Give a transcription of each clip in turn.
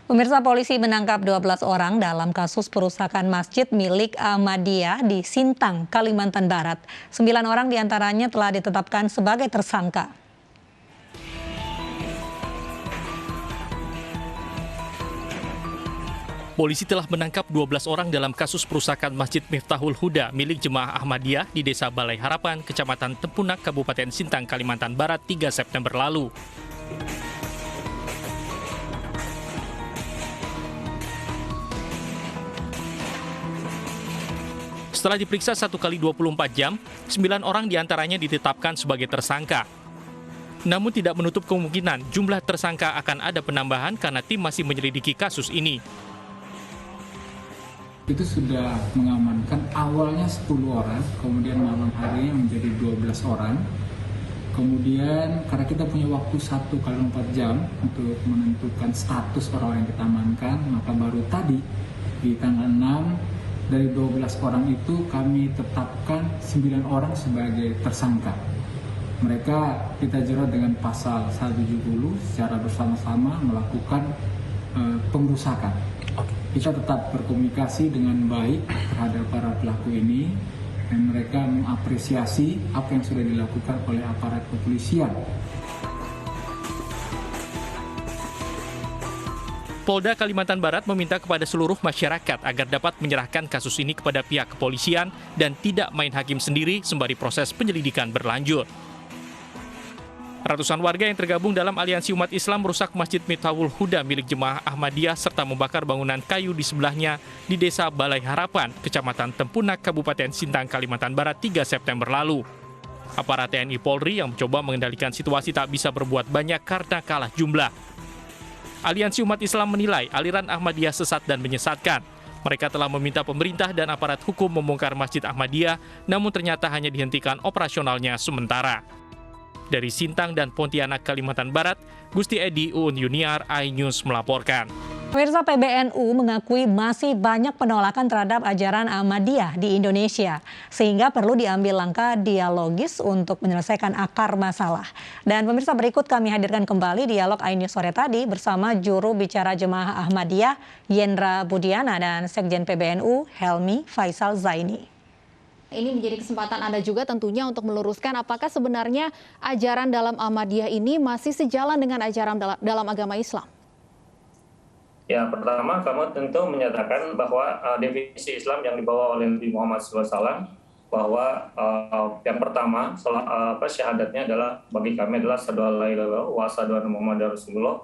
Pemirsa, polisi menangkap 12 orang dalam kasus perusakan masjid milik Ahmadiyah di Sintang, Kalimantan Barat. 9 orang diantaranya telah ditetapkan sebagai tersangka. Polisi telah menangkap 12 orang dalam kasus perusakan Masjid Miftahul Huda milik Jemaah Ahmadiyah di Desa Balai Harapan, Kecamatan Tempunak, Kabupaten Sintang, Kalimantan Barat 3 September lalu. Setelah diperiksa 1 kali 24 jam, 9 orang diantaranya ditetapkan sebagai tersangka. Namun tidak menutup kemungkinan jumlah tersangka akan ada penambahan karena tim masih menyelidiki kasus ini. Itu sudah mengamankan awalnya 10 orang, kemudian malam harinya menjadi 12 orang. Kemudian karena kita punya waktu 1 kali 4 jam untuk menentukan status orang yang kita amankan, maka baru tadi di tanggal 6 dari 12 orang itu kami tetapkan 9 orang sebagai tersangka. Mereka kita jerat dengan pasal 170 secara bersama-sama melakukan pengrusakan. Kita tetap berkomunikasi dengan baik terhadap para pelaku ini dan mereka mengapresiasi apa yang sudah dilakukan oleh aparat kepolisian. Polda Kalimantan Barat meminta kepada seluruh masyarakat agar dapat menyerahkan kasus ini kepada pihak kepolisian dan tidak main hakim sendiri sembari proses penyelidikan berlanjut. Ratusan warga yang tergabung dalam aliansi umat Islam merusak Masjid Miftahul Huda milik Jemaah Ahmadiyah serta membakar bangunan kayu di sebelahnya di Desa Balai Harapan, Kecamatan Tempunak, Kabupaten Sintang, Kalimantan Barat 3 September lalu. Aparat TNI Polri yang mencoba mengendalikan situasi tak bisa berbuat banyak karena kalah jumlah. Aliansi umat Islam menilai aliran Ahmadiyah sesat dan menyesatkan. Mereka telah meminta pemerintah dan aparat hukum membongkar Masjid Ahmadiyah, namun ternyata hanya dihentikan operasionalnya sementara. Dari Sintang dan Pontianak, Kalimantan Barat, Gusti Edi Uun Yuniar, iNews melaporkan. Pemirsa, PBNU mengakui masih banyak penolakan terhadap ajaran Ahmadiyah di Indonesia, sehingga perlu diambil langkah dialogis untuk menyelesaikan akar masalah. Dan pemirsa, berikut kami hadirkan kembali dialog iNews sore tadi bersama juru bicara Jemaah Ahmadiyah Yendra Budiana dan Sekjen PBNU Helmi Faisal Zaini. Ini menjadi kesempatan Anda juga tentunya untuk meluruskan apakah sebenarnya ajaran dalam Ahmadiyah ini masih sejalan dengan ajaran dalam agama Islam. Ya, pertama kamu tentu menyatakan bahwa definisi Islam yang dibawa oleh Nabi Muhammad SAW bahwa yang pertama syahadatnya adalah bagi kami adalah asyhadu alla ilaha illallah wa asyhadu anna muhammadar rasulullah.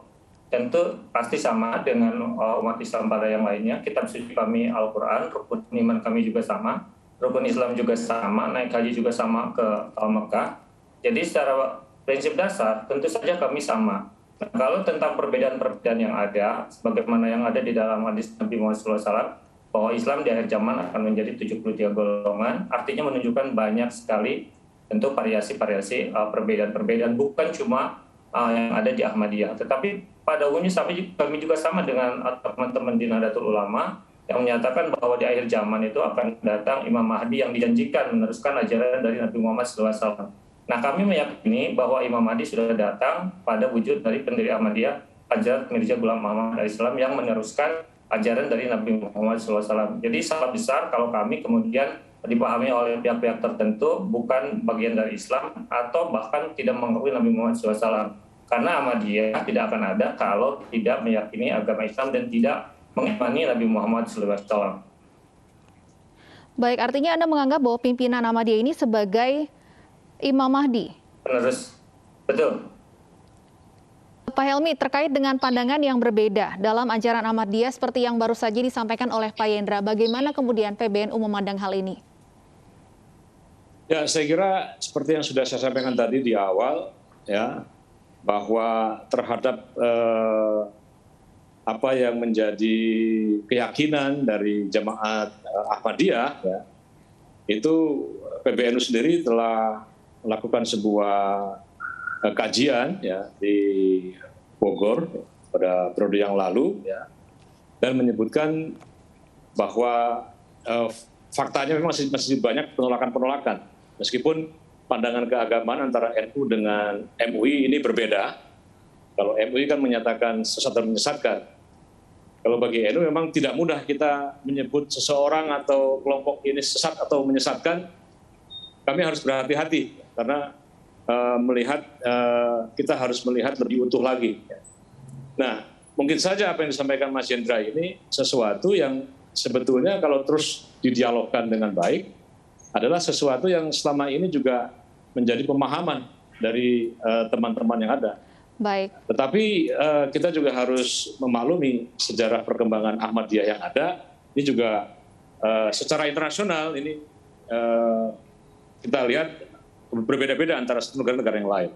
Tentu pasti sama dengan umat Islam pada yang lainnya. Kitab suci kami Al-Quran, rukun iman kami juga sama. Rukun Islam juga sama, naik haji juga sama ke Mekah. Jadi secara prinsip dasar tentu saja kami sama. Nah, kalau tentang perbedaan-perbedaan yang ada, sebagaimana yang ada di dalam hadis Nabi Muhammad SAW, bahwa Islam di akhir zaman akan menjadi 73 golongan, artinya menunjukkan banyak sekali tentu variasi-variasi perbedaan-perbedaan, bukan cuma yang ada di Ahmadiyah. Tetapi pada umumnya kami juga sama dengan teman-teman di Nahdlatul Ulama, yang menyatakan bahwa di akhir zaman itu akan datang Imam Mahdi yang dijanjikan meneruskan ajaran dari Nabi Muhammad SAW. Nah, kami meyakini bahwa Imam Mahdi sudah datang pada wujud dari pendiri Ahmadiyah, Hadrat Mirza Ghulam Muhammad Islam yang meneruskan ajaran dari Nabi Muhammad SAW. Jadi salah besar kalau kami kemudian dipahami oleh pihak-pihak tertentu bukan bagian dari Islam atau bahkan tidak mengakui Nabi Muhammad SAW. Karena Ahmadiyah tidak akan ada kalau tidak meyakini agama Islam dan tidak mengimani Nabi Muhammad SAW. Baik, artinya Anda menganggap bahwa pimpinan Ahmadiyah ini sebagai Imam Mahdi? Penerus, betul. Pak Helmi, terkait dengan pandangan yang berbeda dalam ajaran Ahmadiyah seperti yang baru saja disampaikan oleh Pak Yendra, bagaimana kemudian PBNU memandang hal ini? Ya, saya kira seperti yang sudah saya sampaikan tadi di awal, ya, bahwa terhadap apa yang menjadi keyakinan dari jemaat Ahmadiyah, ya, itu PBNU sendiri telah melakukan sebuah kajian ya di Bogor pada periode yang lalu, ya, dan menyebutkan bahwa faktanya memang masih banyak penolakan-penolakan, meskipun pandangan keagamaan antara NU dengan MUI ini berbeda. Kalau MUI kan menyatakan sesat dan menyesatkan. Kalau bagi NU memang tidak mudah kita menyebut seseorang atau kelompok ini sesat atau menyesatkan. Kami harus berhati-hati karena kita harus melihat lebih utuh lagi. Nah, mungkin saja apa yang disampaikan Mas Hendra ini sesuatu yang sebetulnya kalau terus didialogkan dengan baik adalah sesuatu yang selama ini juga menjadi pemahaman dari teman-teman yang ada. Baik. Tetapi kita juga harus memaklumi sejarah perkembangan Ahmadiyah yang ada. Ini juga secara internasional ini kita lihat berbeda-beda antara satu negara-negara yang lain.